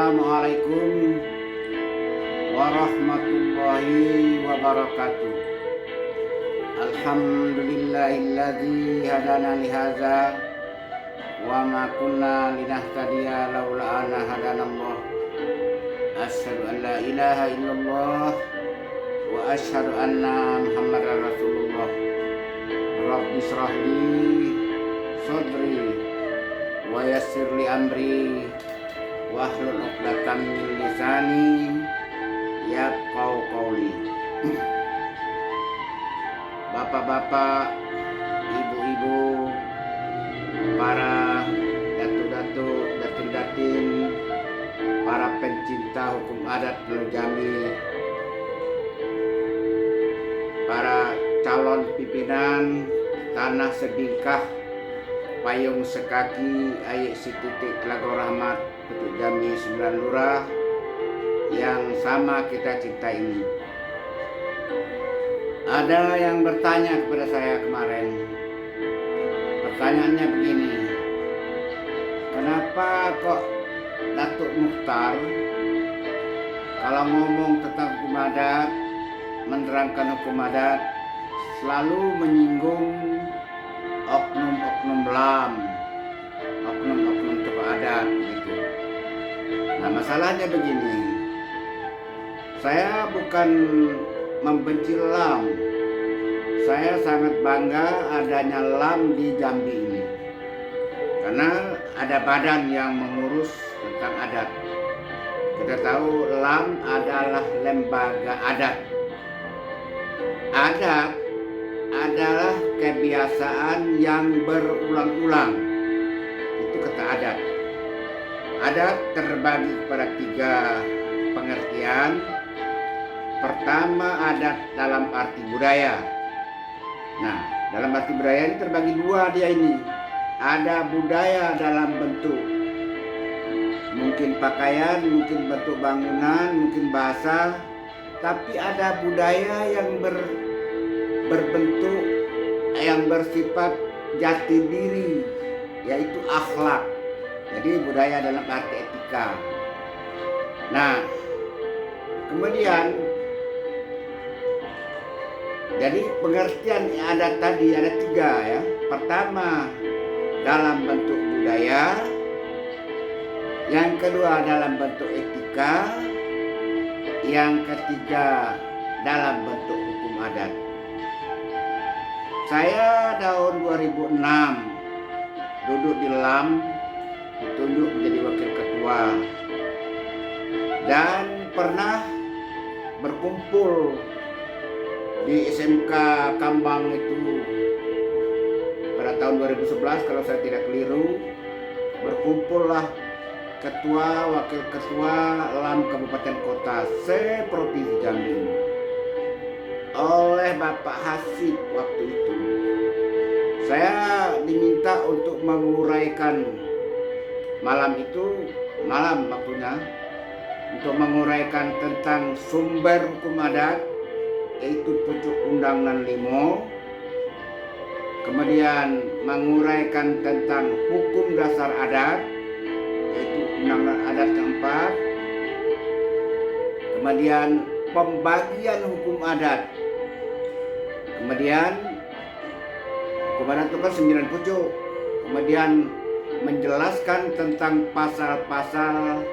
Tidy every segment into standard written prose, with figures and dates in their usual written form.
Assalamualaikum warahmatullahi wabarakatuh. Alhamdulillahilladzi hadana lihadza wa ma kunna linahtadiya laula an hadanallah. Asyhadu an la ilaha illallah wa asyhadu anna Muhammadar Rasulullah. Rabbi shrah li sadri wa yassir li amri wahlul 'uqdatam min lisani yafqahu qawli. Bapak-bapak, ibu-ibu, para datu-datu, datin-datin, para pencinta hukum adat Pulau Jambi, para calon pimpinan tanah sebingkah payung sekaki ayek sititik Telaga Rahmat Putuk Jambi 9 Lurah yang sama kita cinta ini. Ada yang bertanya kepada saya kemarin. Pertanyaannya begini, kenapa kok Datuk Mukhtar kalau ngomong tentang hukum adat, menerangkan hukum adat, selalu menyinggung oknum-oknum LAM, oknum-oknum tokoh adat gitu. Nah, masalahnya begini, saya bukan membenci LAM. Saya sangat bangga adanya LAM di Jambi ini, karena ada badan yang mengurus tentang adat. Kita tahu LAM adalah lembaga adat. Adat adalah kebiasaan yang berulang-ulang. Itu kata adat. Adat terbagi kepada 3 pengertian. Pertama, adat dalam arti budaya. Nah, dalam arti budaya ini terbagi 2 dia ini. Ada budaya dalam bentuk mungkin pakaian, mungkin bentuk bangunan, mungkin bahasa, tapi ada budaya yang berbentuk yang bersifat jati diri, yaitu akhlak. Jadi budaya dalam arti etika. Nah, kemudian jadi pengertian adat tadi ada 3 ya. Pertama, dalam bentuk budaya. Yang kedua, dalam bentuk etika. Yang ketiga, dalam bentuk hukum adat. Saya tahun 2006 duduk di LAM, ditunjuk menjadi wakil ketua, dan pernah berkumpul di SMK Kambang itu pada tahun 2011 kalau saya tidak keliru. Berkumpullah ketua, wakil ketua LAM Kabupaten Kota se-Provinsi Jambi oleh Bapak Hasib waktu itu. Saya diminta untuk menguraikan malam waktunya untuk menguraikan tentang sumber hukum adat, yaitu Pucuk Undangan 5. Kemudian menguraikan tentang hukum dasar adat, yaitu Undang-Undang Adat keempat. Kemudian pembagian hukum adat. Kemudian hukum adat itu kan 9 pucuk. Kemudian menjelaskan tentang pasal-pasal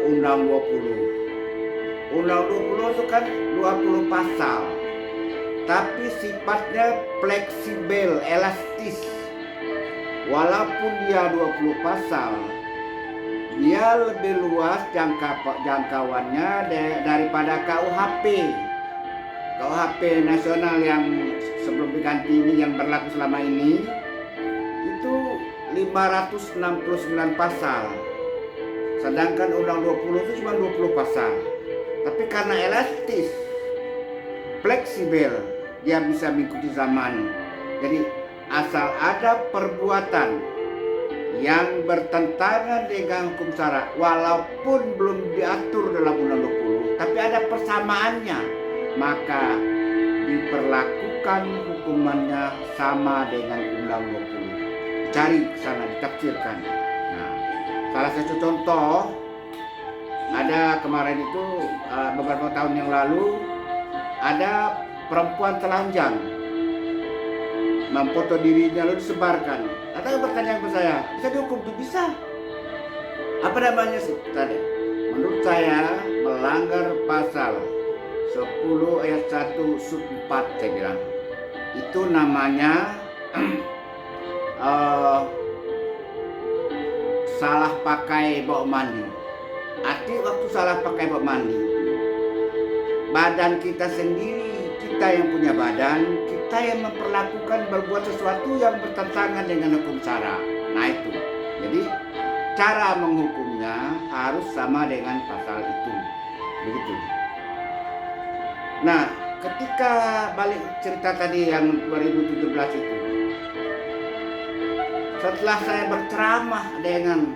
Undang 20. Undang 20 itu kan 20 pasal, tapi sifatnya fleksibel, elastis. Walaupun dia 20 pasal, dia lebih luas jangkauannya daripada KUHP. KUHP nasional yang sebelum diganti ini, yang berlaku selama ini, itu 569 pasal. Sedangkan Undang 20 itu cuma 20 pasal. Tapi karena elastis, fleksibel, dia bisa mengikuti zaman. Jadi asal ada perbuatan yang bertentangan dengan hukum syara, walaupun belum diatur dalam Undang 20, tapi ada persamaannya, maka diperlakukan hukumannya sama dengan Undang 20. Cari ke sana, ditafsirkan. Nah, Salah satu contoh, ada kemarin itu beberapa tahun yang lalu, ada perempuan telanjang memfoto dirinya lalu disebarkan. Ada pertanyaan ke saya, bisa dihukum? Tuh bisa. Apa namanya sih tadi? Menurut saya melanggar pasal 10 ayat 1 sub 4 saya bilang. Itu namanya salah pakai bau mandi. Arti waktu salah pakai bau mandi, badan kita sendiri, kita yang punya badan, kita yang memperlakukan berbuat sesuatu yang bertentangan dengan hukum syara. Nah itu, jadi cara menghukumnya harus sama dengan pasal itu, begitu. Nah, ketika balik cerita tadi yang 2017 itu, setelah saya berceramah dengan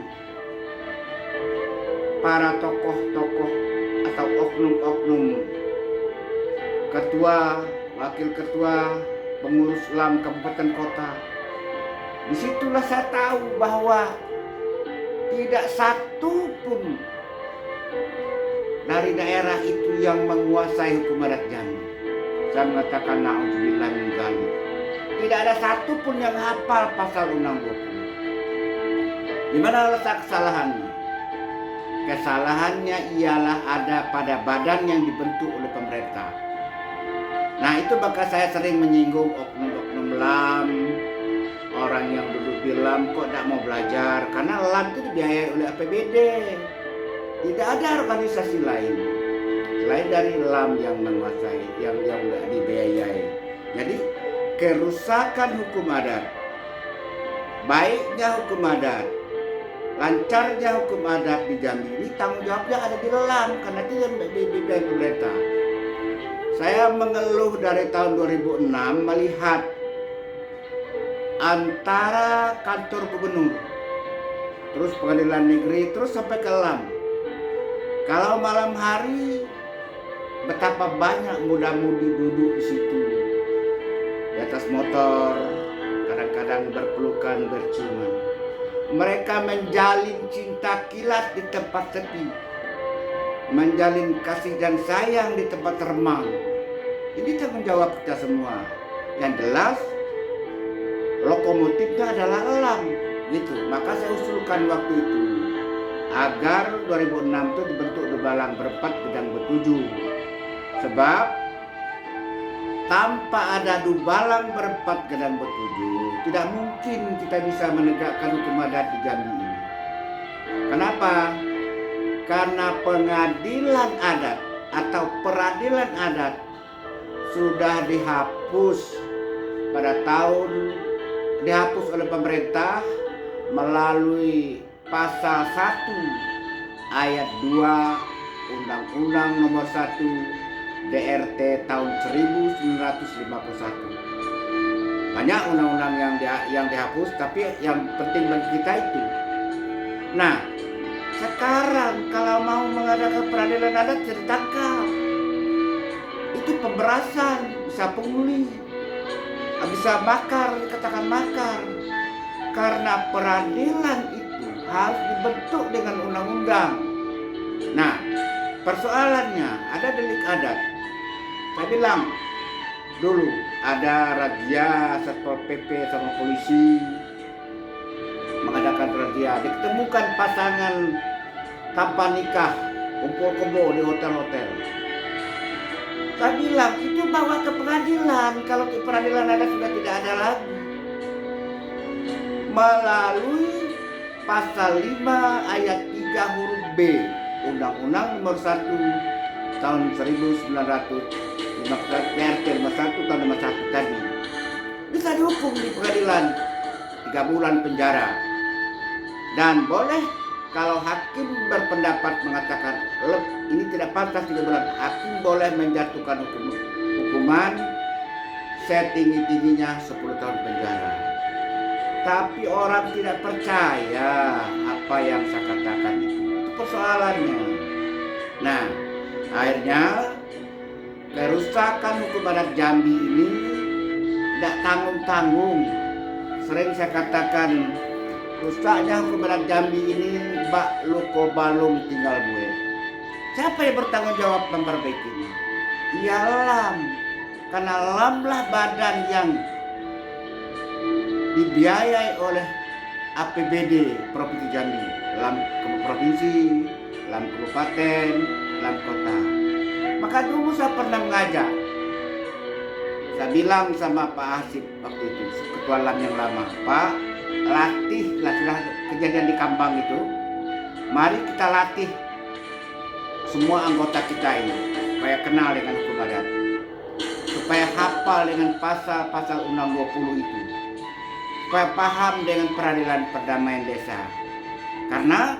para tokoh-tokoh atau oknum-oknum, ketua, wakil ketua, pengurus Islam kabupaten kota, disitulah saya tahu bahwa tidak satu pun dari daerah itu yang menguasai hukum adat Jambi. Saya mengatakan na'udzubillah min dzalik. Tidak ada satu pun yang hafal pasal undang 20. Di mana letak kesalahannya? Kesalahannya ialah ada pada badan yang dibentuk oleh pemerintah. Nah itu bakal saya sering menyinggung oknum-oknum LAM, orang yang duduk di LAM kok tidak mau belajar, karena LAM itu dibiayai oleh APBD. Tidak ada organisasi lain selain dari LAM yang menguasai, yang dibiayai. Jadi kerusakan hukum adat, baiknya hukum adat, lancarnya hukum adat di Jambi ini tanggung jawabnya ada di LAM, karena itu yang dibiayai pemerintah. Saya mengeluh dari tahun 2006 melihat antara kantor gubernur, terus pengadilan negeri, terus sampai ke LAM. Kalau malam hari betapa banyak muda-mudi duduk di situ di atas motor, kadang-kadang berpelukan berciuman. Mereka menjalin cinta kilat di tempat sepi, menjalin kasih dan sayang di tempat remang. Ini tanggung jawab kita semua. Yang jelas lokomotifnya adalah LAM, gitu. Maka saya usulkan waktu itu agar 2006 itu dibentuk Dubalang berempat Gedang bertujuh. Sebab tanpa ada Dubalang berempat Gedang bertujuh, tidak mungkin kita bisa menegakkan hukum adat di Jambi ini. Kenapa? Karena pengadilan adat atau peradilan adat sudah dihapus pada dihapus oleh pemerintah melalui pasal 1 ayat 2 Undang-Undang nomor 1 DRT tahun 1951. Banyak undang-undang yang dihapus, tapi yang penting bagi kita itu. Nah, sekarang kalau mau mengadakan peradilan adat ditangkap. Itu pemberasan, bisa pungli, bisa makar, dikatakan makar. Karena peradilan itu harus dibentuk dengan undang-undang. Nah, persoalannya ada delik adat. Saya bilang dulu ada razia Satpol PP sama polisi mengadakan razia, ditemukan pasangan tanpa nikah kumpul kebo di hotel-hotel. Saya bilang itu bawa ke pengadilan. Kalau di peradilan adat sudah tidak ada lagi, melalui pasal 5 ayat 3 huruf B Undang-Undang nomor 1 tahun 1951 PRT 51 tahun 51 tadi, bisa dihukum di pengadilan 3 bulan penjara. Dan boleh kalau hakim berpendapat mengatakan ini tidak pantas 3 bulan, hakim boleh menjatuhkan hukuman setinggi-tingginya 10 tahun penjara. Tapi orang tidak percaya apa yang saya katakan itu persoalannya. Nah, akhirnya kerusakan hukum adat Jambi ini tidak tanggung-tanggung. Sering saya katakan rusaknya hukum adat Jambi ini bak luko balung tinggal buih. Siapa yang bertanggung jawab memperbaikinya? Ya LAM, karena LAM lah badan yang dibiayai oleh APBD Provinsi Jambi, LAM provinsi, LAM kabupaten, LAM kota. Maka dulu saya pernah mengajak, saya bilang sama Pak Hasib waktu itu, ketua LAM yang lama, Pak, latihlah, sudah kejadian di Kambang itu, mari kita latih semua anggota kita ini supaya kenal dengan hukum adat, supaya hafal dengan pasal-pasal Undang 20 itu, supaya paham dengan peradilan perdamaian desa. Karena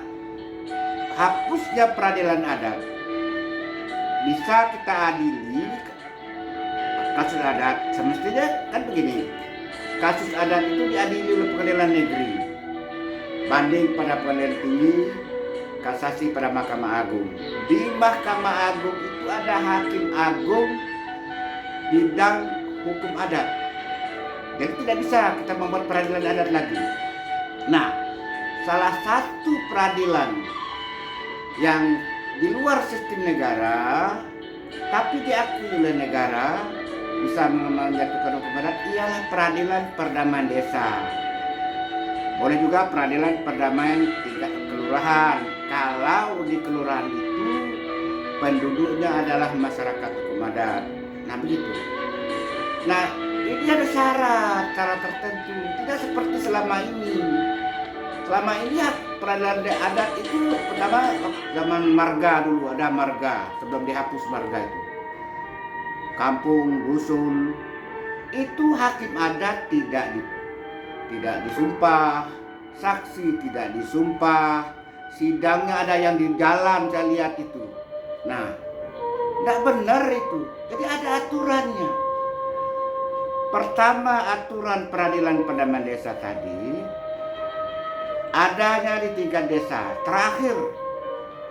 hapusnya peradilan adat bisa kita adili kasus adat. Semestinya kan begini, kasus adat itu diadili oleh pengadilan negeri, banding pada pengadilan tinggi, kasasi pada Mahkamah Agung. Di Mahkamah Agung itu ada hakim agung bidang hukum adat. Jadi tidak bisa kita membuat peradilan adat lagi. Nah, salah satu peradilan yang di luar sistem negara tapi diakui oleh negara bisa menjatuhkan hukum adat ialah peradilan perdamaian desa. Boleh juga peradilan perdamaian tingkat kelurahan kalau di kelurahan itu penduduknya adalah masyarakat hukum adat. Nah begitu. Nah ini ada syarat tertentu, tidak seperti selama ini. Selama ini ya peradilan adat itu pertama zaman marga dulu, ada marga sebelum dihapus marga itu. Kampung, dusun, itu hakim adat tidak disumpah, saksi tidak disumpah, sidangnya ada yang di jalan saya lihat itu. Nah, tidak benar itu. Jadi ada aturannya. Pertama, aturan peradilan perdamaian desa tadi adanya di tingkat desa. Terakhir,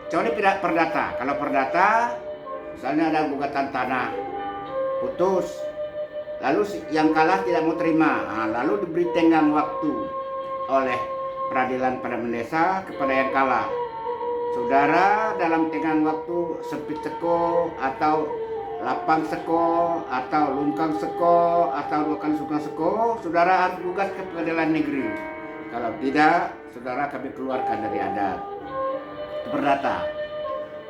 kecuali tidak perdata. Kalau perdata, misalnya ada gugatan tanah, putus, lalu yang kalah tidak mau terima, lalu diberi tenggang waktu oleh peradilan perdamaian desa kepada yang kalah. Saudara dalam tenggang waktu sempit seko atau lapang seko atau lungkang seko atau dua kali lungkang seko, saudara harus gugat ke pengadilan negeri. Kalau tidak, saudara kami keluarkan dari adat. Itu perdata.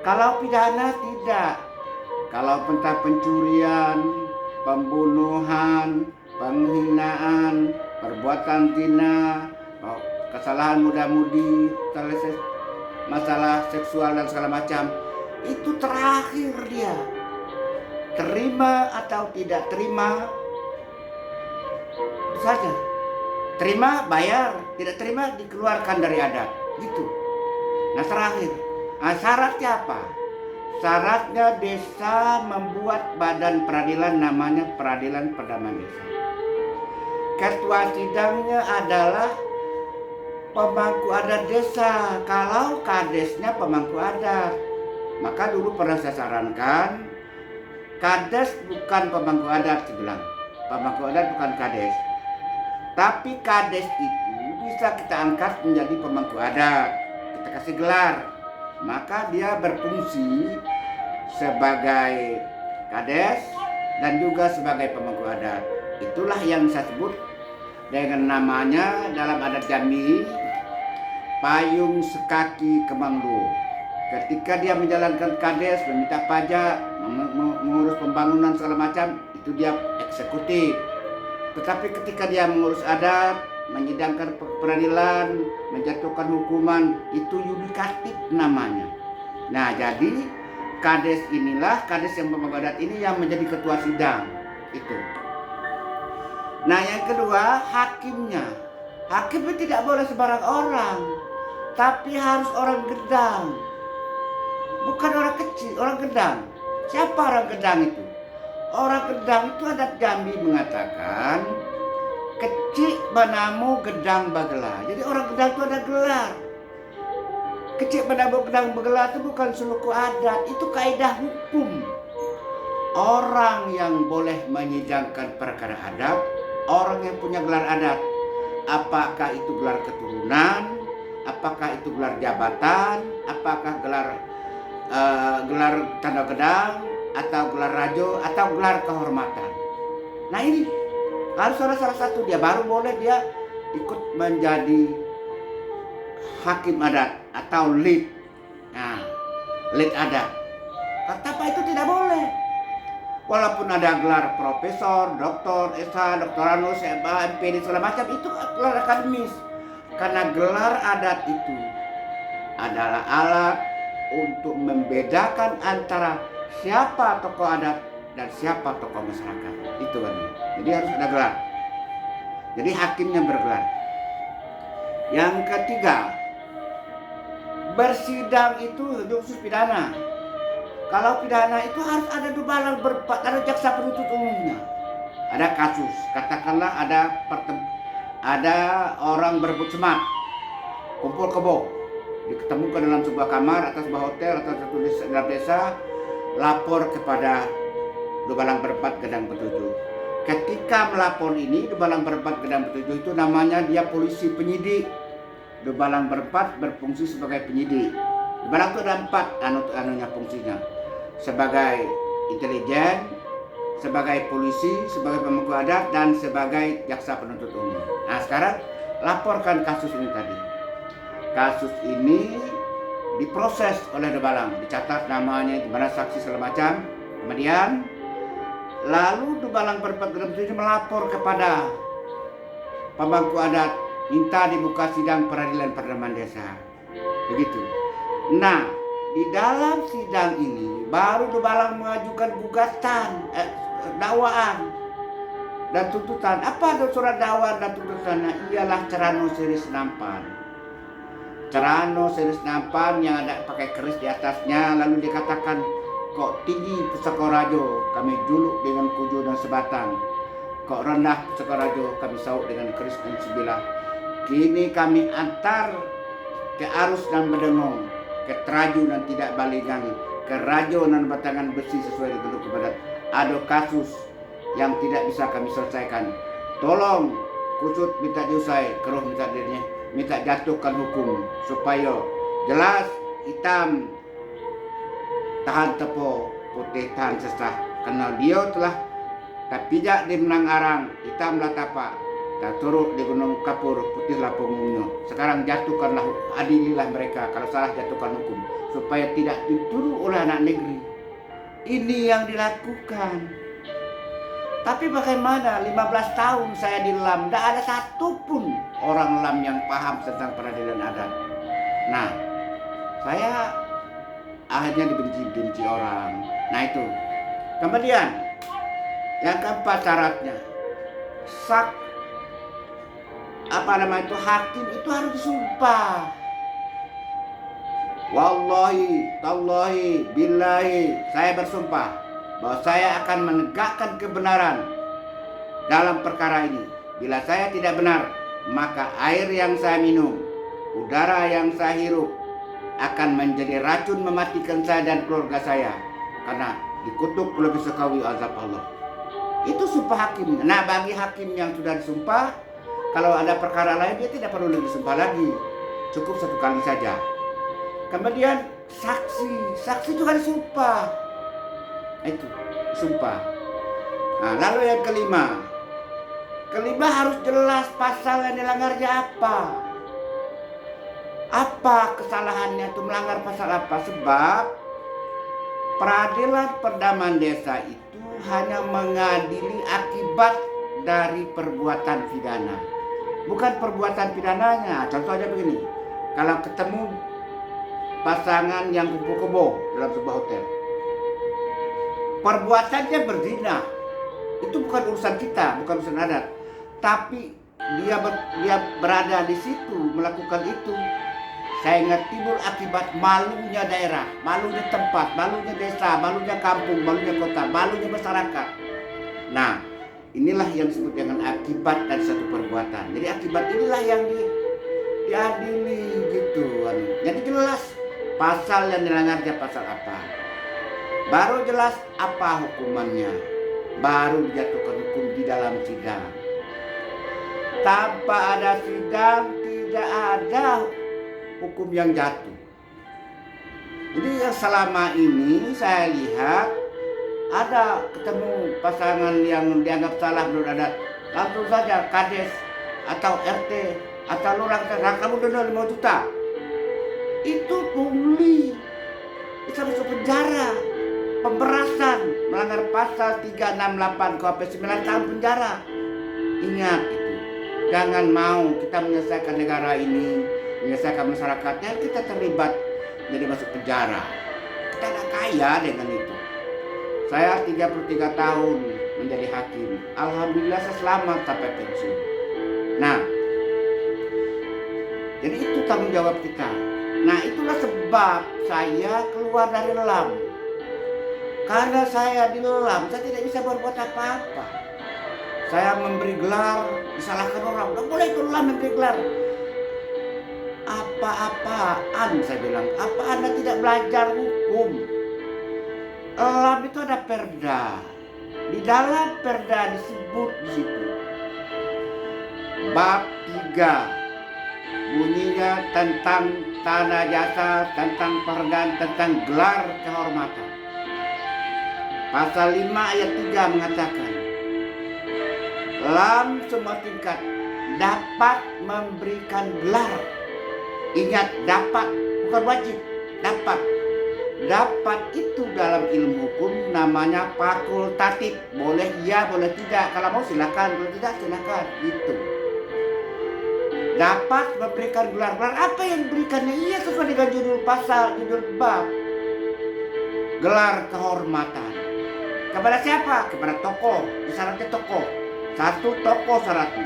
Kalau pidana tidak. Kalau tentang pencurian, pembunuhan, penghinaan, perbuatan zina, kesalahan muda-mudi, masalah seksual dan segala macam, itu terakhir dia. Terima atau tidak terima, itu saja. Terima bayar, tidak terima dikeluarkan dari adat, gitu. Nah terakhir, syaratnya apa? Syaratnya desa membuat badan peradilan namanya Peradilan Perdamaian Desa. Ketua sidangnya adalah pemangku adat desa. Kalau kadesnya pemangku adat, maka dulu pernah saya sarankan kades bukan pemangku adat, saya bilang. Pemangku adat bukan kades. Tapi kades itu bisa kita angkat menjadi pemangku adat. Kita kasih gelar. Maka dia berfungsi sebagai kades dan juga sebagai pemangku adat. Itulah yang saya sebut dengan namanya dalam adat Jambi payung sekaki kemanglu. Ketika dia menjalankan kades, meminta pajak, mengurus pembangunan segala macam, itu dia eksekutif. Tetapi ketika dia mengurus adat, menyidangkan peradilan, menjatuhkan hukuman, itu yudikatif namanya. Nah jadi kades inilah, kades yang pemangku adat ini yang menjadi ketua sidang itu. Nah yang kedua, hakimnya. Hakimnya tidak boleh sembarang orang, tapi harus orang Gedang. Bukan orang kecil, orang Gedang. Siapa orang Gedang itu? Orang Gedang itu adat Jambi mengatakan kecil banamu Gedang bagela. Jadi orang Gedang itu ada gelar. Kecil banamu Gedang bagela itu bukan suku adat, itu kaidah hukum. Orang yang boleh menyidangkan perkara adat, orang yang punya gelar adat. apakah itu gelar keturunan, apakah itu gelar jabatan, apakah gelar tanda gedang, atau gelar rajo, atau gelar kehormatan. Nah ini harus ada salah satu, dia baru boleh dia ikut menjadi hakim adat atau lead. Nah, lead adat. Kata itu tidak boleh. Walaupun ada gelar profesor, doktor, SH, doktoranus, MA, MPD segala macam, itu gelar akademis. Karena gelar adat itu adalah alat untuk membedakan antara siapa tokoh adat dan siapa tokoh masyarakat. Itu kan. Jadi harus ada gelar. Jadi hakimnya bergelar. Yang ketiga, bersidang itu khusus pidana. Kalau pidana itu harus ada dubalang berempat, ada jaksa penuntut umumnya. Ada kasus, katakanlah ada orang berebut semat, kumpul kebo, diketemukan dalam sebuah kamar atau sebuah hotel atau satu desa, dalam desa, lapor kepada dubalang berempat gedang petujuh. Ketika melapor ini, dubalang berempat gedang petujuh itu namanya dia polisi penyidik. Dubalang berempat berfungsi sebagai penyidik. Dubalang itu ada 4 anunya fungsinya. Sebagai intelijen, sebagai polisi, sebagai pemangku adat, dan sebagai jaksa penuntut umum. Nah sekarang laporkan kasus ini tadi. Kasus ini diproses oleh dubalang, dicatat namanya, di mana saksi segala macam. Kemudian lalu dubalang berempat gedang petujuh melapor kepada pemangku adat, minta dibuka sidang peradilan perdaman desa. Begitu. Nah, di dalam sidang ini baru dubalang mengajukan gugatan, dakwaan dan tuntutan. Apa surat dakwaan dan tuntutannya? Ialah Cerano Seri Senampan. Cerano Seri Senampan yang ada pakai keris di atasnya, lalu dikatakan, kok tinggi Pusaka Rajo kami juluk dengan kuju dan sebatang, kok rendah Pusaka Rajo kami sauk dengan keris dan sebilah. Kini kami antar ke arus dan bedengong, ke teraju dan tidak balingan, ke rajo dan batangan besi sesuai dengan hukum adat. Ada kasus yang tidak bisa kami selesaikan. Tolong kusut minta diusai, keruh minta jatuhkan hukum supaya jelas hitam tahan tepo, putih tahan sesah. Karena dia telah tapijak di menang arang, hitam lah tapak, tak turut di gunung kapur, putihlah punggungnya. Sekarang jatuhkanlah, adililah mereka, kalau salah jatuhkan hukum, supaya tidak dituduh oleh anak negeri. Ini yang dilakukan. Tapi bagaimana 15 tahun saya di LAM, tidak ada satupun orang LAM yang paham tentang peradilan adat. Nah, saya akhirnya dibenci orang. Nah itu. Kemudian yang keempat syaratnya, hakim itu harus disumpah. Wallahi, tallahi, billahi, saya bersumpah bahwa saya akan menegakkan kebenaran dalam perkara ini. Bila saya tidak benar, maka air yang saya minum, udara yang saya hirup akan menjadi racun mematikan saya dan keluarga saya, karena dikutuk lebih sekawi azab Allah. Itu sumpah hakim. Nah, bagi hakim yang sudah disumpah, kalau ada perkara lain dia tidak perlu lagi sumpah lagi, cukup 1 kali saja. Kemudian saksi juga disumpah. Itu sumpah. Nah, lalu yang kelima harus jelas pasal yang dilanggarnya apa kesalahannya, itu melanggar pasal apa. Sebab peradilan perdaman desa itu hanya mengadili akibat dari perbuatan pidana, bukan perbuatan pidananya. Contohnya begini, kalau ketemu pasangan yang kumpul kebo dalam sebuah hotel, perbuatannya berzina, itu bukan urusan kita, bukan urusan adat. Tapi dia berada di situ melakukan itu, saya ingat timbul akibat malunya daerah, malunya tempat, malunya desa, malunya kampung, malunya kota, malunya masyarakat. Nah, inilah yang disebut dengan akibat dari satu perbuatan. Jadi akibat inilah yang diadili gitu. Jadi jelas pasal yang dilanggarnya pasal apa, baru jelas apa hukumannya, baru dijatuhkan hukum di dalam sidang. Tanpa ada sidang tidak ada hukum yang jatuh. Jadi yang selama ini saya lihat ada ketemu pasangan yang dianggap salah menurut adat, langsung saja kades atau RT atau lurah kata kamu denda 5 juta. Itu pungli, bisa masuk penjara, pemerasan, melanggar pasal 368 KUHP 9 tahun penjara. Ingat itu, jangan mau kita menyelesaikan negara ini, menyelesaikan masyarakatnya, kita terlibat jadi masuk penjara. Kita tidak kaya dengan itu. Saya 33 tahun menjadi hakim. Alhamdulillah saya selamat sampai pensiun. Nah, jadi itu tanggung jawab kita. Nah, itulah sebab saya keluar dari LAM. Karena saya di LAM, saya tidak bisa berbuat apa-apa. Saya memberi gelar, disalahkan orang. Tidak boleh itu LAM memberi gelar. Apa-apaan saya bilang, apa Anda tidak belajar hukum? LAM itu ada perda. Di dalam perda disebut di situ bab 3 bunyinya tentang tanah jasa, tentang penghargaan, tentang gelar kehormatan. Pasal 5 ayat 3 mengatakan LAM semua tingkat dapat memberikan gelar. Ingat, dapat, bukan wajib, dapat. Dapat itu dalam ilmu hukum namanya fakultatif. Boleh iya, boleh tidak. Kalau mau silakan, kalau tidak silakan. Gitu. Dapat memberikan gelar-gelar. Apa yang diberikannya? Iya, sesuai dengan judul pasal, judul bab. Gelar kehormatan. Kepada siapa? Kepada tokoh. Syaratnya tokoh. 1, tokoh syaratnya.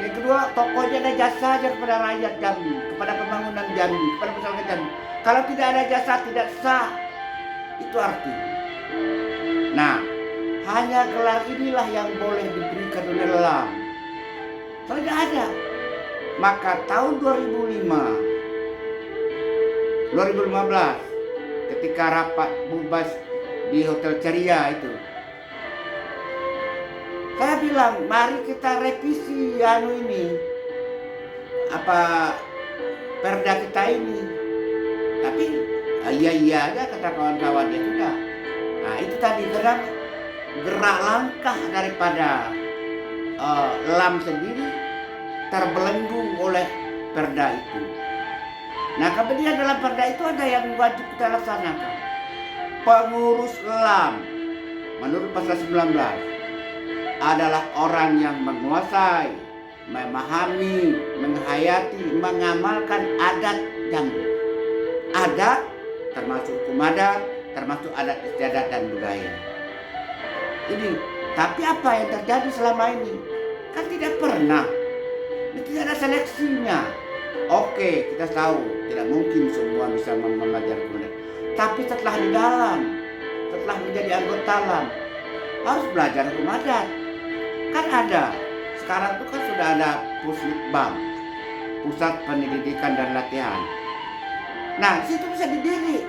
Yang kedua, tokohnya ada jasa aja kepada rakyat Jambi, kepada pembangunan Jambi, kepada masyarakat Jambi. Kalau tidak ada jasa tidak sah. Itu artinya. Nah, hanya gelar inilah yang boleh diberikan oleh LAM. Kalau tidak ada, maka tahun 2015 ketika rapat Bubas di Hotel Ceria itu, saya bilang mari kita revisi perda kita ini. Tapi iya aja kata kawan-kawannya sudah. Nah itu tadi karena gerak langkah daripada LAM sendiri terbelenggu oleh perda itu. Nah kemudian dalam perda itu ada yang wajib kita laksanakan. Pengurus LAM menurut pasal 19 adalah orang yang menguasai, memahami, menghayati, mengamalkan adat Jambi. Adat termasuk hukum adat, termasuk adat istiadat dan budaya. Ini, tapi apa yang terjadi selama ini? Kan tidak pernah. Tidak ada seleksinya. Oke, kita tahu tidak mungkin semua bisa mengajar budaya. Tapi setelah di dalam, setelah menjadi anggota LAM, harus belajar hukum adat. Kan ada. Sekarang itu kan sudah ada Puslitbang, Pusat Pendidikan dan Latihan. Nah, situ bisa dididik,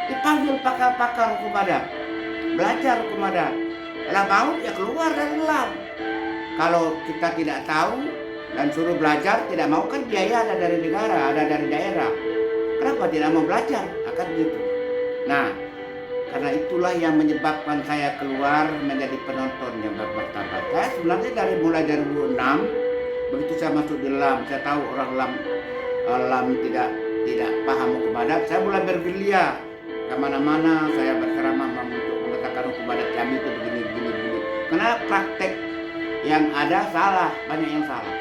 dipanggil pakar-pakar hukum adat, belajar hukum adat. Kalau mau ya keluar dari LAM. Kalau kita tidak tahu dan suruh belajar, tidak mau kan biaya ada dari negara, ada dari daerah. Kenapa tidak mau belajar? Akan gitu. Nah, karena itulah yang menyebabkan saya keluar menjadi penonton yang bermartabat. Saya sebenarnya mulai dari 2006, begitu saya masuk di LAM, saya tahu orang LAM tidak paham hukum adat, saya mulai bergerilya kemana-mana, saya berceramah untuk mengatakan hukum adat kami itu begini. Karena praktek yang ada salah, banyak yang salah.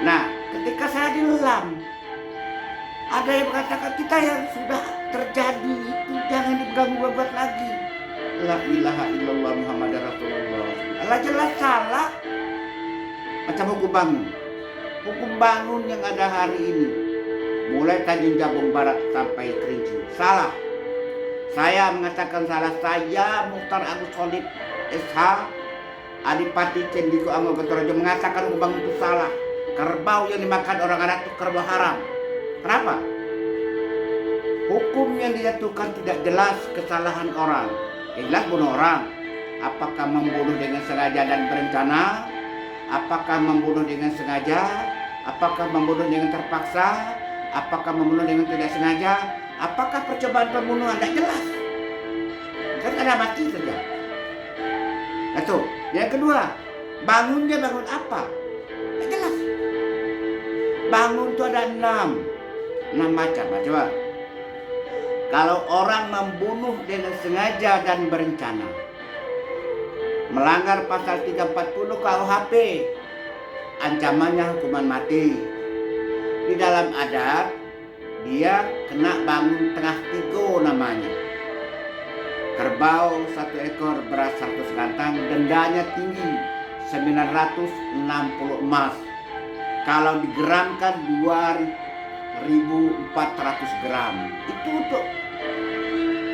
Nah, ketika saya di LAM, ada yang mengatakan kita yang sudah terjadi itu jangan diganggu-gugat lagi. La ilaha illallah Muhammadar Rasulullah. Allah jelas salah. Macam hukum bangun. Hukum bangun yang ada hari ini, mulai Tanjung Jabung Barat sampai Kerinci, salah. Saya mengatakan salah. Saya Mukhtar Agus Khalid SH Adipati Cendiko Anggogetorojo mengatakan hukum bangun itu salah. Kerbau yang dimakan orang adat itu kerbau haram. Kenapa? Hukum yang dijatuhkan tidak jelas kesalahan orang. Jelas bunuh orang. Apakah membunuh dengan sengaja dan berencana, Apakah membunuh dengan sengaja? Apakah membunuh dengan terpaksa? Apakah membunuh dengan tidak sengaja? Apakah percobaan pembunuhan? Tidak jelas. Kan ada mati saja. Itu. Yang kedua, bangun dia bangun apa? Tidak jelas. Bangun itu ada 6 macam. Coba. Kalau orang membunuh dengan sengaja dan berencana, melanggar pasal 340 KUHP, ancamannya hukuman mati. Di dalam adat, dia kena bangun tengah tiga namanya. Kerbau 1 ekor, beras 100 kantang, dendanya tinggi 960 emas. Kalau digeramkan 2.400 gram. Itu untuk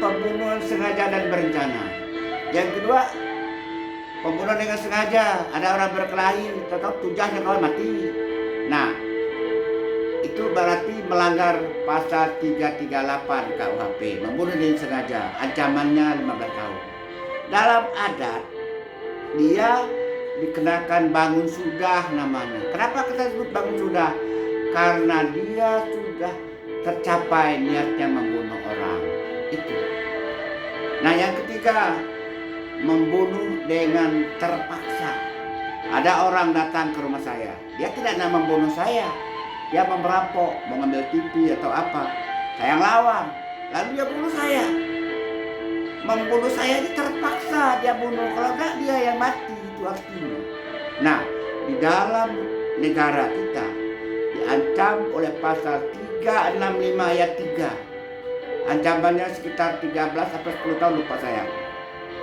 pembunuhan sengaja dan berencana. Yang kedua, pembunuhan dengan sengaja. Ada orang berkelahi, tetap tujahnya kalau mati. Nah, itu berarti melanggar pasal 338 KUHP, membunuh dengan sengaja, ancamannya 15 tahun. Dalam adat, dia dikenakan bangun sudah namanya. Kenapa kita sebut bangun sudah? Karena dia sudah tercapai niatnya membunuh orang. Itu. Nah, yang ketiga, membunuh dengan terpaksa. Ada orang datang ke rumah saya, dia tidak nak membunuh saya. Dia merampok, mau ngambil TV atau apa. Saya lawan, lalu dia bunuh saya. Membunuh saya ini terpaksa dia bunuh. Kalau enggak dia yang mati, itu artinya. Nah, di dalam negara kita diancam oleh pasal 365 ayat 3. Ancamannya sekitar 13 sampai 10 tahun, lupa saya.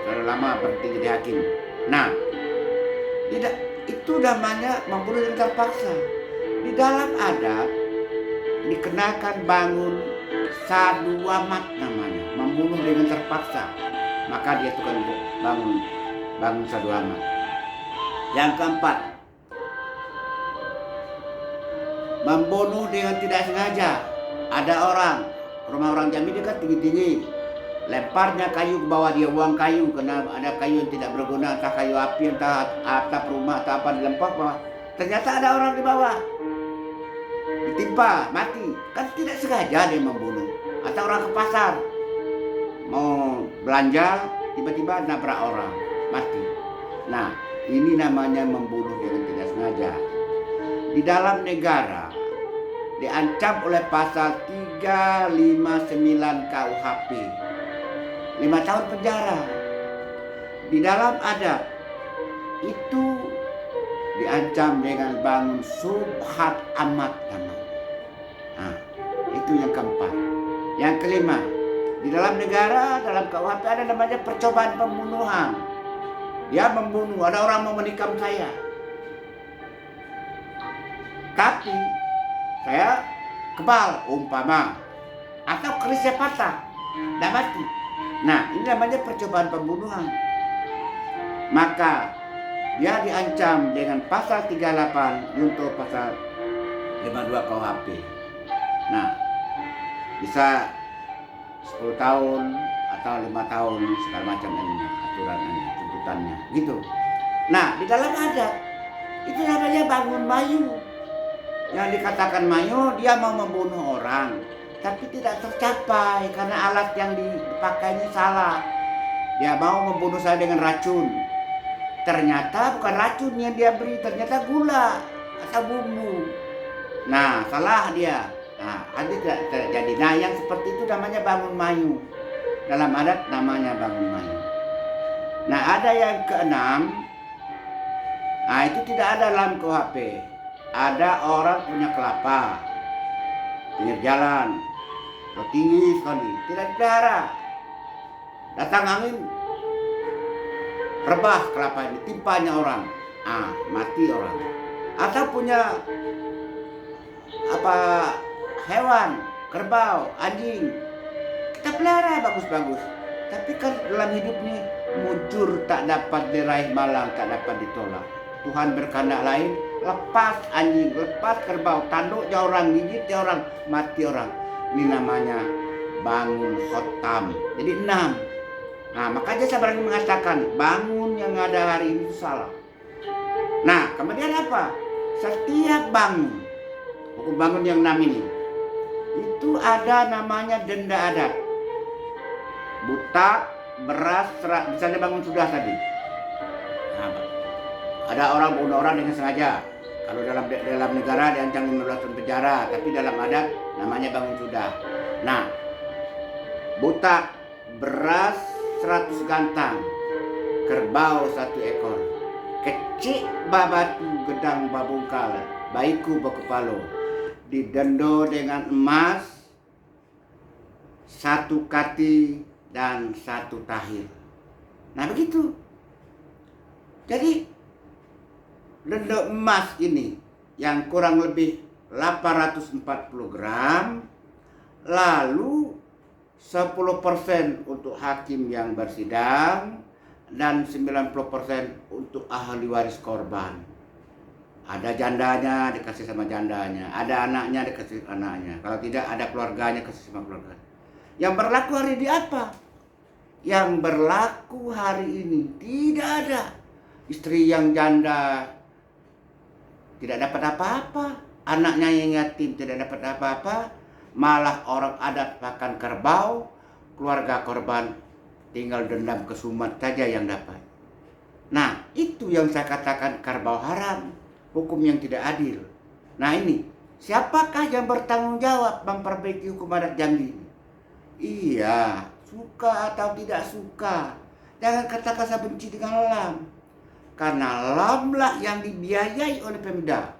Terlalu lama berhenti jadi hakim. Nah, tidak, itu namanya membunuh dengan terpaksa. Di dalam adat dikenakan bangun saduamat namanya, membunuh dengan terpaksa. Maka dia tukang bangun saduamat. Yang keempat, membunuh dengan tidak sengaja. Ada orang, rumah orang Jambi dia kan tinggi-tinggi, lemparnya kayu ke bawah, dia buang kayu karena ada kayu yang tidak berguna, entah kayu api, entah atap rumah, atau apa, dilempar ke bawah. Ternyata ada orang di bawah, ditimpa, mati. Kan tidak sengaja dia membunuh. Atau orang ke pasar mau belanja, tiba-tiba nabrak orang, mati. Nah, ini namanya membunuh dengan tidak sengaja. Di dalam negara diancam oleh pasal 359 KUHP, 5 tahun penjara. Di dalam adat itu diancam dengan bangun subhat amat namanya. Nah, itu yang keempat. Yang kelima, di dalam negara, dalam KUHP ada namanya percobaan pembunuhan. Dia membunuh, ada orang mau menikam saya, tapi saya kebal umpama, atau kerisnya patah, tidak mati. Nah, ini namanya percobaan pembunuhan. Maka dia diancam dengan pasal 38 untuk pasal 52 KUHP. Nah, bisa 10 tahun atau 5 tahun segala macam ininya, aturannya, tuntutannya, gitu. Nah, di dalam adat itu namanya bangun mayu. Yang dikatakan mayu, dia mau membunuh orang, tapi tidak tercapai karena alat yang dipakainya salah. Dia mau membunuh saya dengan racun. Ternyata bukan racun yang dia beri, ternyata gula atau bumbu. Nah, salah dia. Nah, nanti tidak terjadi. Nah, yang seperti itu namanya bangun mayu. Dalam adat namanya bangun mayu. Nah, ada yang keenam. Nah, itu tidak ada dalam KUHP. Ada orang punya kelapa pinggir jalan, tinggi sekali, tidak dipelihara. Datang angin, rebah kelapa ini, timpanya orang, mati orang. Atau punya hewan, kerbau, anjing, kita pelihara bagus-bagus, tapi kan dalam hidup nih mujur tak dapat diraih malang, tak dapat ditolak. Tuhan berkehendak lain, lepas anjing, lepas kerbau, tanduknya orang, gigitnya orang, mati orang. Ini namanya bangun khotam. Jadi 6. Nah, makanya saya berani mengatakan bangun yang ada hari ini salah. Nah, kemudian apa? Setiap bangun, hukum bangun yang 6 ini, itu ada namanya denda adat. Buta, beras, serat, misalnya bangun sudah tadi. Nah, ada orang bunuh orang dengan sengaja. Kalau dalam negara diancam 15 tahun penjara, tapi dalam adat namanya bangun sudah. Nah, buta, beras 100 gantang, kerbau 1 ekor, kecik babatu gedang babungkal, baiku bakepalo, didendo dengan emas 1 kati dan 1 tahir. Nah begitu. Jadi denda emas ini yang kurang lebih 840 gram, lalu 10% untuk hakim yang bersidang dan 90% untuk ahli waris korban. Ada jandanya dikasih sama jandanya, ada anaknya dikasih anaknya, kalau tidak ada keluarganya kasih sama keluarganya. Yang berlaku hari ini apa? Yang berlaku hari ini tidak ada istri yang janda tidak dapat apa-apa, anaknya yang yatim tidak dapat apa-apa, malah orang adat makan kerbau, keluarga korban tinggal dendam kesumat saja yang dapat. Nah, itu yang saya katakan kerbau haram, hukum yang tidak adil. Nah ini, siapakah yang bertanggung jawab memperbaiki hukum adat Jambi ini? Iya, suka atau tidak suka, jangan katakan saya benci dengan LAM. Karena LAM lah yang dibiayai oleh Pemda,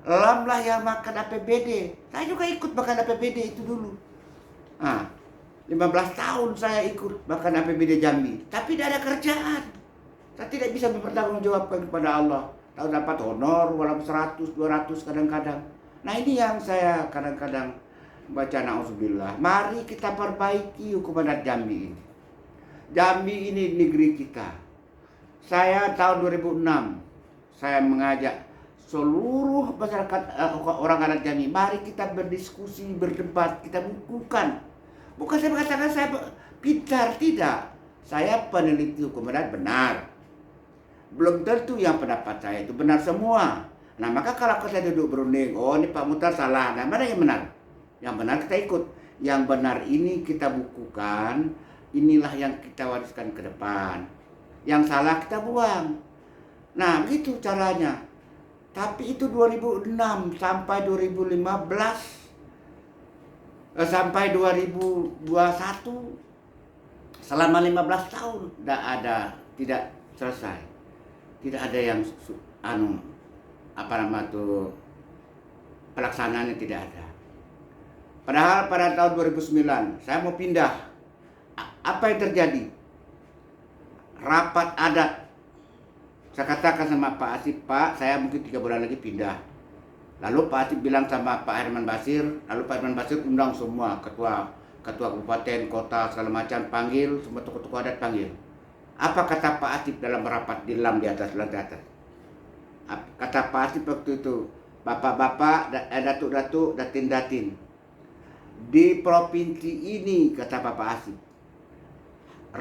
LAM lah yang makan APBD. Saya juga ikut makan APBD itu dulu. 15 tahun saya ikut makan APBD Jambi, tapi tidak ada kerjaan. Saya tidak bisa mempertanggungjawabkan kepada Allah. Tahu dapat honor walaupun 100, 200 kadang-kadang. Nah ini yang saya kadang-kadang baca na'udzubillah. Mari kita perbaiki hukum adat Jambi ini. Jambi ini negeri kita. Saya tahun 2006 saya mengajak seluruh masyarakat orang adat Jambi, mari kita berdiskusi, berdebat, kita bukukan. Bukan saya mengatakan saya pintar, tidak. Saya peneliti hukum adat benar. Belum tentu yang pendapat saya itu benar semua. Nah maka kalau kita duduk berunding, oh ini Pak Muhtar salah, nah mana yang benar? Yang benar kita ikut. Yang benar ini kita bukukan, inilah yang kita wariskan ke depan. Yang salah kita buang. Nah begitu caranya. Tapi itu 2006 sampai 2015 sampai 2021, selama 15 tahun tidak selesai. Tidak ada yang pelaksanaannya tidak ada. Padahal pada tahun 2009 saya mau pindah. Apa yang terjadi? Rapat adat. Saya katakan sama Pak Asip, Pak, saya mungkin 3 bulan lagi pindah. Lalu Pak Asip bilang sama Pak Herman Basir, lalu Pak Herman Basir undang semua ketua kabupaten, kota, segala macam, panggil semua tokoh-tokoh adat, panggil. Apa kata Pak Asip dalam rapat di LAM di atas, lantai atas? Kata Pak Asip waktu itu, bapak-bapak, datuk-datuk, datin-datin, di provinsi ini, kata Bapak Asip,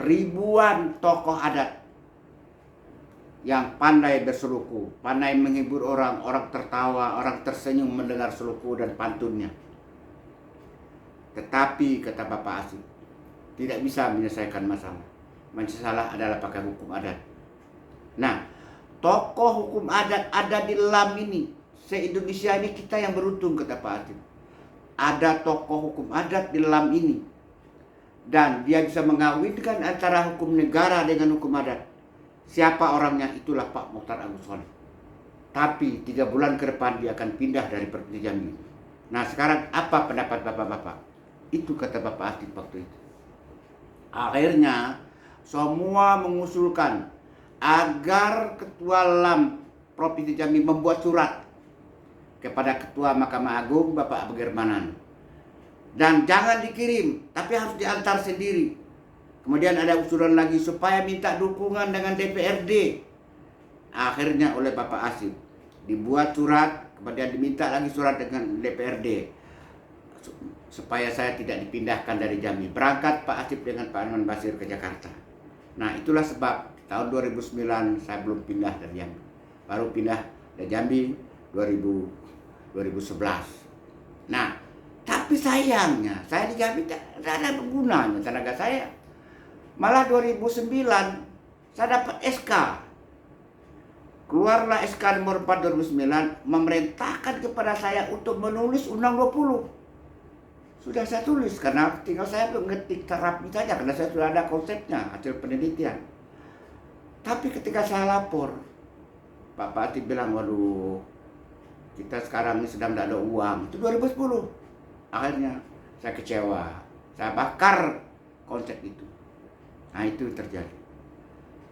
ribuan tokoh adat yang pandai berseluku, pandai menghibur orang, orang tertawa, orang tersenyum mendengar seluku dan pantunnya. Tetapi kata Bapak Asip, tidak bisa menyelesaikan masalah. Masalah adalah pakai hukum adat. Nah, tokoh hukum adat ada di LAM ini. Se-Indonesia ini kita yang beruntung, kata Pak Asip. Ada tokoh hukum adat di LAM ini. Dan dia bisa mengawinkan antara hukum negara dengan hukum adat. Siapa orangnya? Itulah Pak Mokhtar Agus Soleh. Tapi 3 bulan ke depan dia akan pindah dari Provinsi Jambi. Nah sekarang apa pendapat bapak-bapak? Itu kata Bapak Asip waktu itu. Akhirnya semua mengusulkan agar Ketua LAM Provinsi Jambi membuat surat kepada Ketua Mahkamah Agung Bapak Abgermanan. Dan jangan dikirim, tapi harus diantar sendiri. Kemudian ada usulan lagi supaya minta dukungan dengan DPRD. Akhirnya oleh Bapak Asip dibuat surat, kemudian diminta lagi surat dengan DPRD supaya saya tidak dipindahkan dari Jambi. Berangkat Pak Asip dengan Pak Herman Basir ke Jakarta. Nah itulah sebab tahun 2009 saya belum pindah dari Jambi. baru pindah dari Jambi 2011. Nah, tapi sayangnya saya di Jambi tidak ada gunanya tenaga saya. Malah 2009 saya dapat SK. Keluarlah SK nomor 4 2009 memerintahkan kepada saya untuk menulis Undang 20. Sudah saya tulis karena tinggal saya mengetik terapi saja karena saya sudah ada konsepnya hasil penelitian. Tapi ketika saya lapor, Pak Pati bilang, waduh, kita sekarang ini sedang tidak ada uang. Itu 2010. Akhirnya saya kecewa. Saya bakar konsep itu. Nah, itu terjadi.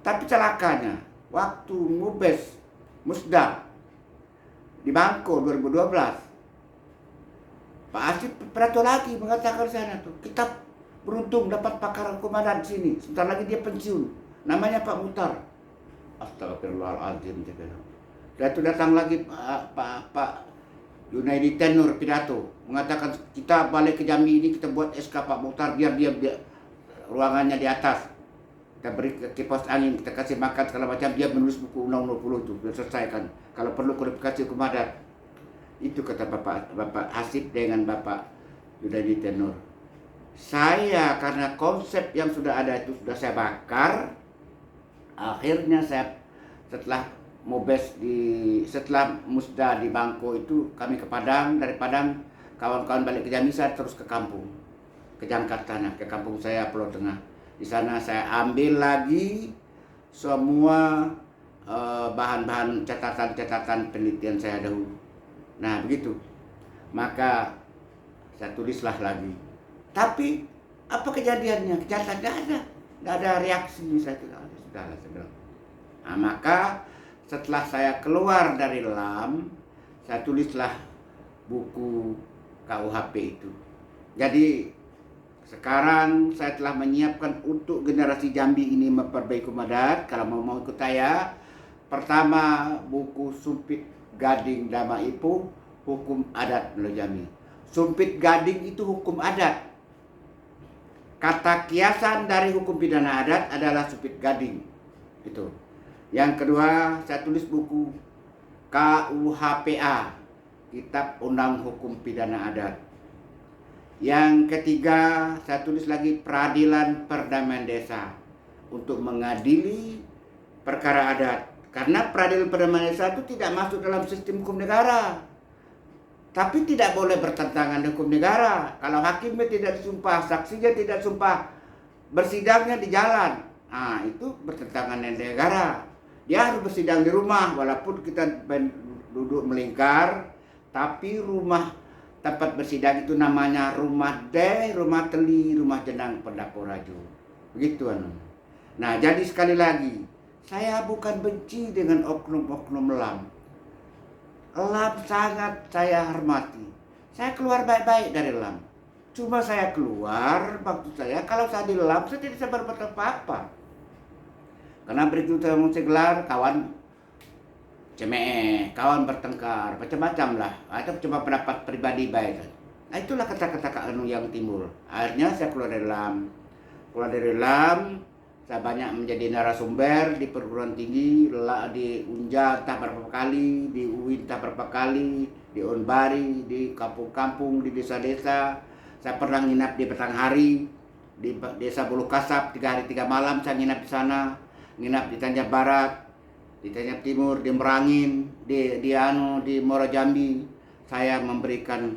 Tapi celakanya, waktu Mubes Musda di Bangko 2012, Pak Asif Prato lagi mengatakan sana tuh, kita beruntung dapat pakar hukum adat di sini. Sebentar lagi dia pensiun. Namanya Pak Mutar. Astagfirullahaladzim. Saya tuh datang lagi Pak Junaidi Tenur pidato mengatakan kita balik ke Jambi ini, kita buat SK Pak Mutar biar dia ruangannya di atas. Kita beri kipas angin, kita kasih makan segala macam, dia menulis buku Undang 20 itu, dia selesaikan. Kalau perlu kurifikasi hukum adat. Itu kata Bapak Asif dengan Bapak Junaidi Tenur. Saya karena konsep yang sudah ada itu sudah saya bakar. Akhirnya saya setelah Musda di Bangko itu kami ke Padang, dari Padang kawan-kawan balik ke Jambi, saya terus ke kampung, ke Jangkartana, ke kampung saya Pulau Tengah. Di sana saya ambil lagi semua bahan-bahan catatan penelitian saya dahulu. Nah begitu, maka saya tulislah lagi. Tapi apa kejadiannya? Kejadiannya nggak ada reaksi. Saya sudahlah, saya bilang. Nah, maka setelah saya keluar dari LAM, saya tulislah buku KUHP itu. Jadi sekarang saya telah menyiapkan untuk generasi Jambi ini memperbaiki hukum adat. Kalau mau ikut saya, pertama buku Sumpit Gading Dama Ipu, hukum adat Melo Jambi. Sumpit Gading itu hukum adat. Kata kiasan dari hukum pidana adat adalah Sumpit Gading. Itu. Yang kedua, saya tulis buku KUHPA, Kitab Undang Hukum Pidana Adat. Yang ketiga, saya tulis lagi Peradilan Perdamaian Desa untuk mengadili perkara adat. Karena peradilan perdamaian desa itu tidak masuk dalam sistem hukum negara. Tapi tidak boleh bertentangan dengan hukum negara. Kalau hakimnya tidak disumpah, saksinya tidak sumpah, bersidangnya di jalan. Nah, itu bertentangan dengan negara. Dia harus bersidang di rumah, walaupun kita duduk melingkar, tapi rumah tempat bersidang itu namanya rumah deh, rumah teli, rumah jenang pendapur raju. Begitu anu. Nah, jadi sekali lagi, saya bukan benci dengan oknum-oknum LAM. LAM sangat saya hormati. Saya keluar baik-baik dari LAM. Cuma saya keluar, maksud saya kalau saya di LAM saya tidak bisa berbuat apa-apa. Karena begitu saya mau gelar, kawan cemeh, kawan bertengkar, macam-macam lah. Atau cuma pendapat pribadi baik. Nah, itulah kata-kata anu yang timbul. Akhirnya saya keluar dari LAM. Keluar dari LAM, saya banyak menjadi narasumber di perguruan tinggi, di Unja entah berapa kali, di UIN entah berapa kali, di Unbari, di kampung-kampung, di desa-desa. Saya pernah nginap di Batanghari, di desa Bulu Kasap, 3 hari 3 malam saya nginap di sana, nginap di Tanjab Barat, di Tanjab Timur, di Merangin, di Muara Jambi. Saya memberikan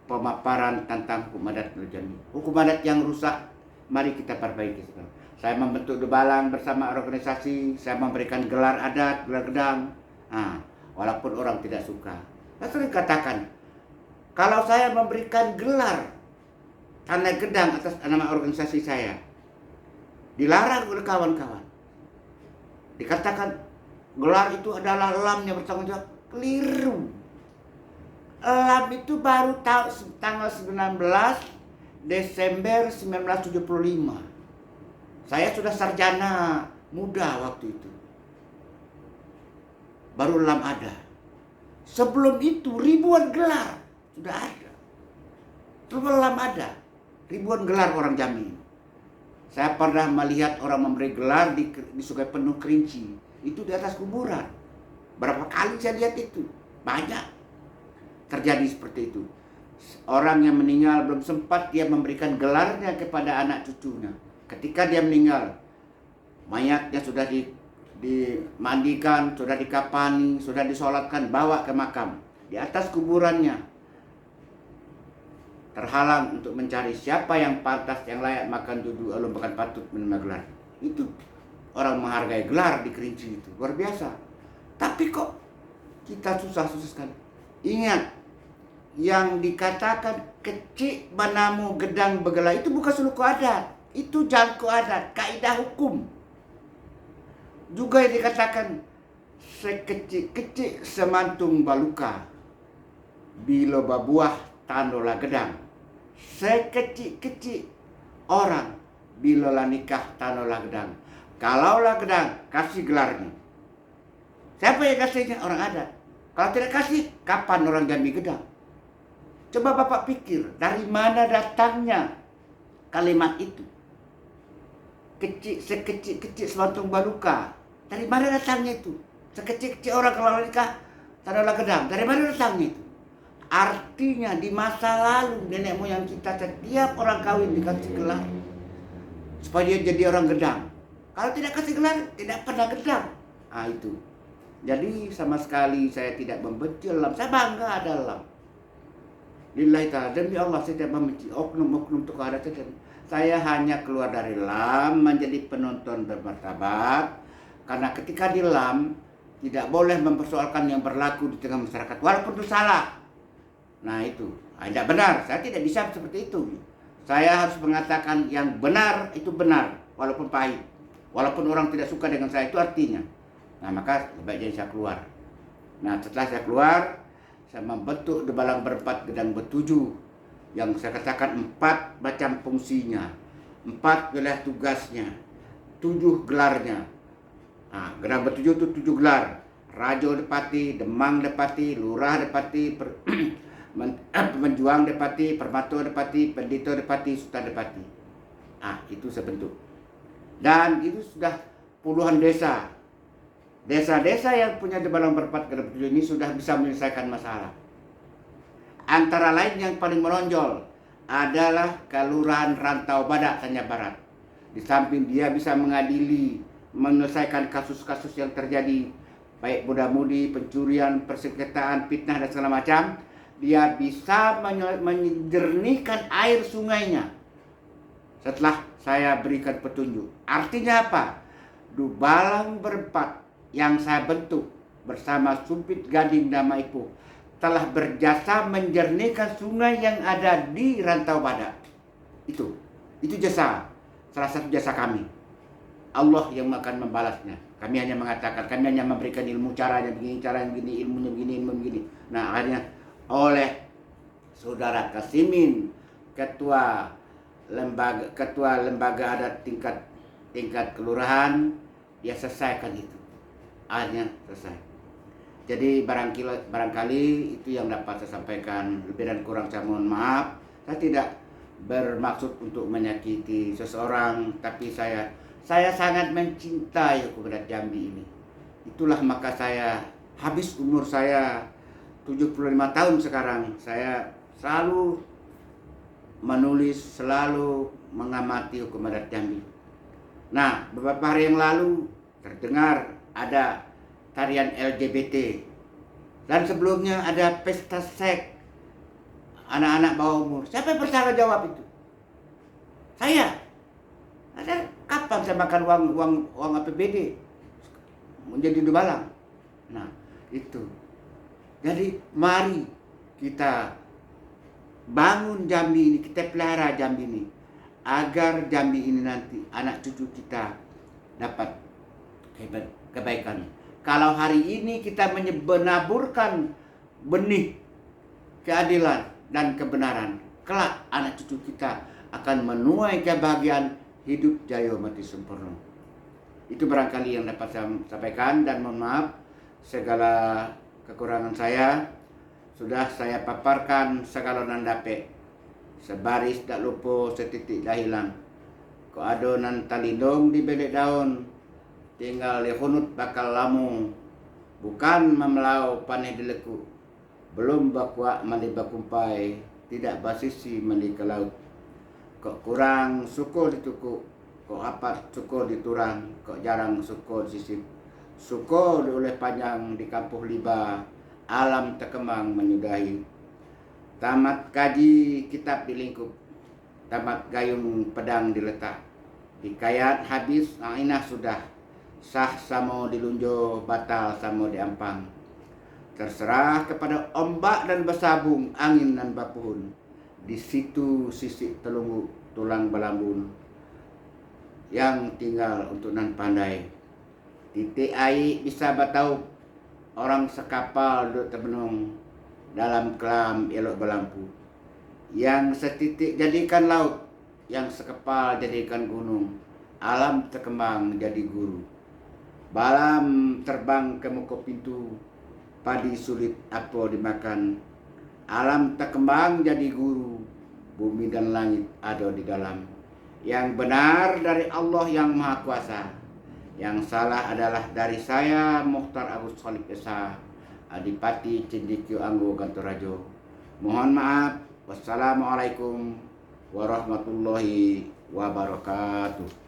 pemaparan tentang hukum adat Melo Jambi. Hukum adat yang rusak, mari kita perbaiki sekarang. Saya membentuk Debalang bersama organisasi, saya memberikan gelar adat, gelar gedang. Nah, walaupun orang tidak suka. Saya sering katakan, kalau saya memberikan gelar tanda gedang atas nama organisasi saya, dilarang oleh kawan-kawan. Dikatakan gelar itu adalah LAM yang bertanggung jawab. Keliru. LAM itu baru tanggal 19 Desember 1975. Saya sudah sarjana muda waktu itu. Baru LAM ada. Sebelum itu ribuan gelar sudah ada. Sebelum LAM ada, ribuan gelar orang Jambi. Saya pernah melihat orang memberi gelar di Sungai Penuh Kerinci. Itu di atas kuburan. Berapa kali saya lihat itu, banyak terjadi seperti itu. Orang yang meninggal belum sempat dia memberikan gelarnya kepada anak cucunya. Ketika dia meninggal, mayatnya sudah dimandikan, sudah dikapani, sudah disolatkan, bawa ke makam. Di atas kuburannya terhalang untuk mencari siapa yang pantas, yang layak makan duduk, lalu bukan patut menerima gelar. Itu orang menghargai gelar di Kerinci itu, luar biasa. Tapi kok kita susah-susah sekali. Ingat, yang dikatakan kecik banamu gedang begela itu bukan suku adat, itu jalku adat, kaidah hukum. Juga yang dikatakan sekecik-kecik semantung baluka, bila babuah tanola gedang. Sekecik-kecik orang, bila lah nikah tanola gedang. Kalaulah gedang, kasih gelarnya. Siapa yang kasihnya? Orang adat. Kalau tidak kasih, kapan orang Jambi gedang? Coba Bapak pikir, dari mana datangnya kalimat itu? Sekecil-kecil semantung baluka. Dari mana datangnya itu? Sekecil-kecil orang kalau nikah tanola gedang. Dari mana datangnya itu? Artinya di masa lalu nenek moyang kita setiap orang kawin dikasih gelar supaya dia jadi orang gedang. Kalau tidak kasih gelar, tidak pernah gedang. Itu. Jadi sama sekali saya tidak membenci lam, saya bangga ada lam. Lillahi ta'ala, demi Allah saya tidak membenci oknum-oknum tokoh adat. Saya hanya keluar dari lam menjadi penonton bermartabat, karena ketika di lam tidak boleh mempersoalkan yang berlaku di tengah masyarakat walaupun itu salah. Nah itu, tidak benar, saya tidak bisa seperti itu. Saya harus mengatakan yang benar itu benar, walaupun pahit. Walaupun orang tidak suka dengan saya, itu artinya. Nah maka sebaiknya saya keluar. Nah setelah saya keluar, saya membentuk Debalang berempat gedang bertujuh, yang saya katakan 4 macam fungsinya, 4 wilayah tugasnya, 7 gelarnya. Nah, gedang bertujuh itu 7 gelar: Rajo Depati, Demang Depati, Lurah Depati, Menjuang Depati, Permato Depati, Pendito Depati, Sultan Depati. Itu sebentuk. Dan itu sudah puluhan desa. Desa-desa yang punya Debalang berempat gedang bertujuh ini sudah bisa menyelesaikan masalah. Antara lain yang paling menonjol adalah Kelurahan Rantau Badak, Sanya Barat. Di samping dia bisa mengadili, menyelesaikan kasus-kasus yang terjadi, baik muda-mudi, pencurian, persengketaan, fitnah dan segala macam, dia bisa menjernihkan air sungainya setelah saya berikan petunjuk. Artinya apa? Debalang berempat yang saya bentuk bersama Sumpit Gading Damaipo telah berjasa menjernihkan sungai yang ada di Rantau Badak. Itu jasa, salah satu jasa kami. Allah yang akan membalasnya. Kami hanya mengatakan, kami hanya memberikan ilmu caranya begini, cara begini, ilmunya begini, ilmu begini. Nah akhirnya oleh Saudara Kasimin, ketua lembaga adat tingkat kelurahan, dia selesaikan itu. Akhirnya selesai. Jadi barangkali itu yang dapat saya sampaikan. Lebih dan kurang saya mohon maaf. Saya tidak bermaksud untuk menyakiti seseorang, tapi saya sangat mencintai hukum adat Jambi ini. Itulah maka saya habis umur saya 75 tahun sekarang, saya selalu menulis, selalu mengamati hukum adat Jambi. Nah, beberapa hari yang lalu terdengar ada tarian LGBT, dan sebelumnya ada pesta seks anak-anak bawah umur. Siapa yang bertanggung jawab itu? Saya. Ada kapan saya makan uang APBD menjadi Debalang? Nah, itu. Jadi mari kita bangun Jambi ini, kita pelihara Jambi ini, agar Jambi ini nanti anak cucu kita dapat kebaikan. Kalau hari ini kita menaburkan benih keadilan dan kebenaran, kelak anak cucu kita akan menuai kebahagiaan hidup jaya mati sempurna. Itu barangkali yang dapat saya sampaikan, dan mohon maaf segala kekurangan saya. Sudah saya paparkan segala nandape, sebaris dak lupa, setitik dah hilang. Ko adonan talindong di belek daun, tinggal lehunut bakal lamu, bukan memelau paneh dileku, belum bakuak mandi bakumpai, tidak basisi mandi ke laut. Kok kurang syukur ditukuk, kok apat syukur diturang, kok jarang syukur disisip. Syukur oleh panjang di kampuh liba, alam terkembang menyudahi. Tamat kaji kitab dilingkup, tamat gayung pedang diletak. Hikayat habis, inah sudah. Sah samo dilunjo, batal samo diampang. Terserah kepada ombak dan bersabung, angin dan bapuhun. Di situ sisik telungu, tulang belambun. Yang tinggal untuk nan pandai. Titik air bisa batau, orang sekapal duduk terbenung. Dalam kelam elok berlampu. Yang setitik jadikan laut, yang sekepal jadikan gunung. Alam terkembang jadi guru. Balam terbang ke muka pintu, padi sulit apa dimakan. Alam terkembang jadi guru, bumi dan langit ada di dalam. Yang benar dari Allah yang Maha Kuasa, yang salah adalah dari saya Mukhtar Agus Khalid Esa, Adipati Cindikyo Anggo Gantorajo. Mohon maaf. Wassalamualaikum warahmatullahi wabarakatuh.